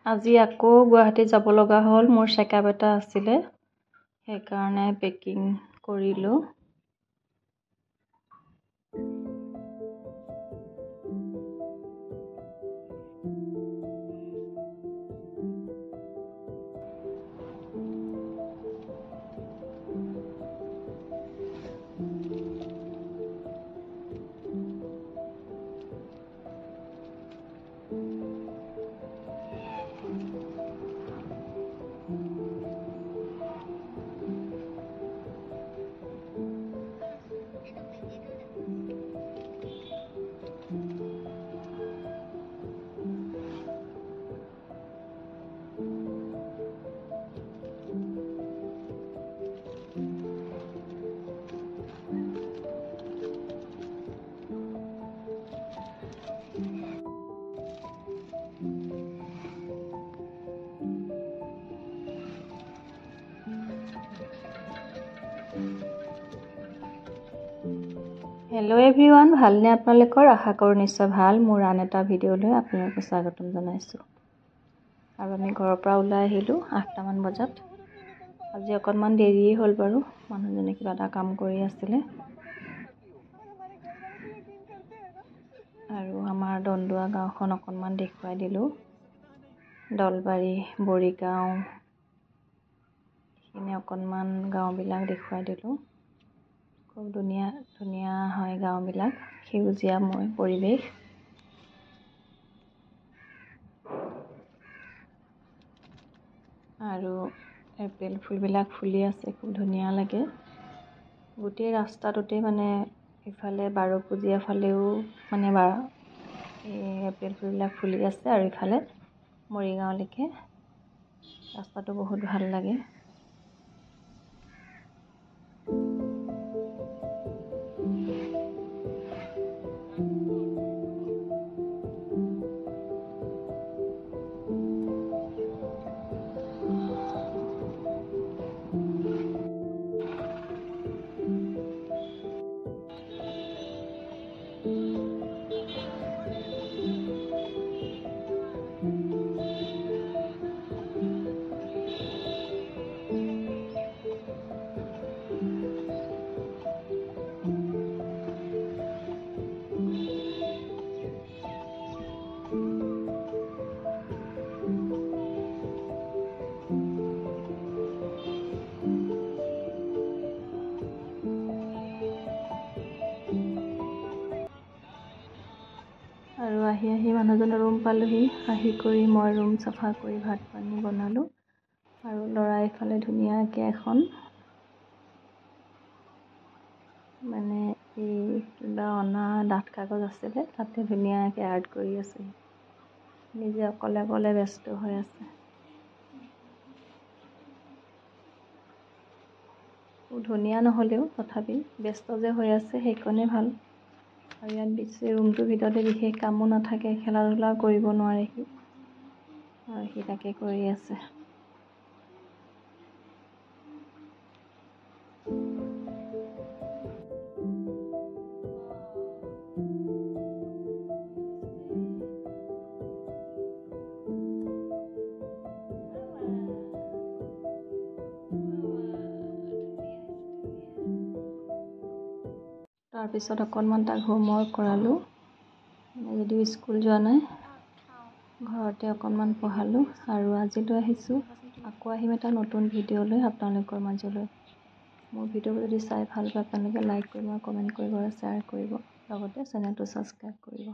আজি আকৌ গুৱাহাটী যাব লগা হ'ল। মোৰ চেকআপ এটা আছিলে, সেইকাৰণে পেকিং কৰিলোঁ। হেল্ল' এভৰিৱান, ভালনে আপোনালোকৰ? আশা কৰোঁ নিশ্চয় ভাল। মোৰ আন এটা ভিডিঅ'লৈ আপোনালোকক স্বাগতম জনাইছোঁ। আৰু আমি ঘৰৰ পৰা ওলাই আহিলোঁ 8টামান বজাত। আজি অকণমান দেৰিয়ে হ'ল বাৰু, মানুহজনে কিবা এটা কাম কৰি আছিলে। আৰু আমাৰ দন্দুৱা গাঁওখন অকণমান দেখুৱাই দিলোঁ। দলবাৰী, বৰিগাঁও, এইখিনি অকণমান গাঁওবিলাক দেখুৱাই দিলোঁ। খুব ধুনীয়া ধুনীয়া হয় গাঁওবিলাক, সেউজীয়াময় পৰিৱেশ। আৰু এপ্ৰিল ফুলবিলাক ফুলি আছে, খুব ধুনীয়া লাগে। গোটেই ৰাস্তাটোতে মানে ইফালে বাৰপূজীয়া ফালেও মানে এপ্ৰিল ফুলবিলাক ফুলি আছে, আৰু ইফালে মৰিগাঁওলৈকে ৰাস্তাটো বহুত ভাল লাগে। আৰু আহি মানুহজনৰ ৰুম পালোহি। আহি কৰি মই ৰুম চাফা কৰি ভাত পানী বনালোঁ। আৰু ল'ৰাই ইফালে ধুনীয়াকৈ এখন মানে এই কিবা অনা ডাঠ কাগজ আছিলে, তাতে ধুনীয়াকৈ আৰ্ট কৰি আছে। নিজে অকলে অকলে ব্যস্ত হৈ আছে। খুব ধুনীয়া নহ'লেও তথাপি ব্যস্ত যে হৈ আছে সেইকণেই ভাল। আৰু ইয়াত বেছি ৰুমটোৰ ভিতৰতে বিশেষ কামো নাথাকে, খেলা ধূলা কৰিব নোৱাৰে সি, আৰু সি তাকে কৰি আছে। তাৰপিছত অকণমান তাক হোমৱৰ্ক কৰালোঁ, যদিও স্কুল যোৱা নাই, ঘৰতে অকণমান পঢ়ালোঁ। আৰু আজিলৈ আহিছোঁ, আকৌ আহিম এটা নতুন ভিডিঅ' লৈ আপোনালোকৰ মাজলৈ। মোৰ ভিডিঅ' যদি চাই ভাল পায় আপোনালোকে লাইক কৰিব, কমেণ্ট কৰিব আৰু শ্বেয়াৰ কৰিব, লগতে চেনেলটো ছাবস্ক্ৰাইব কৰিব।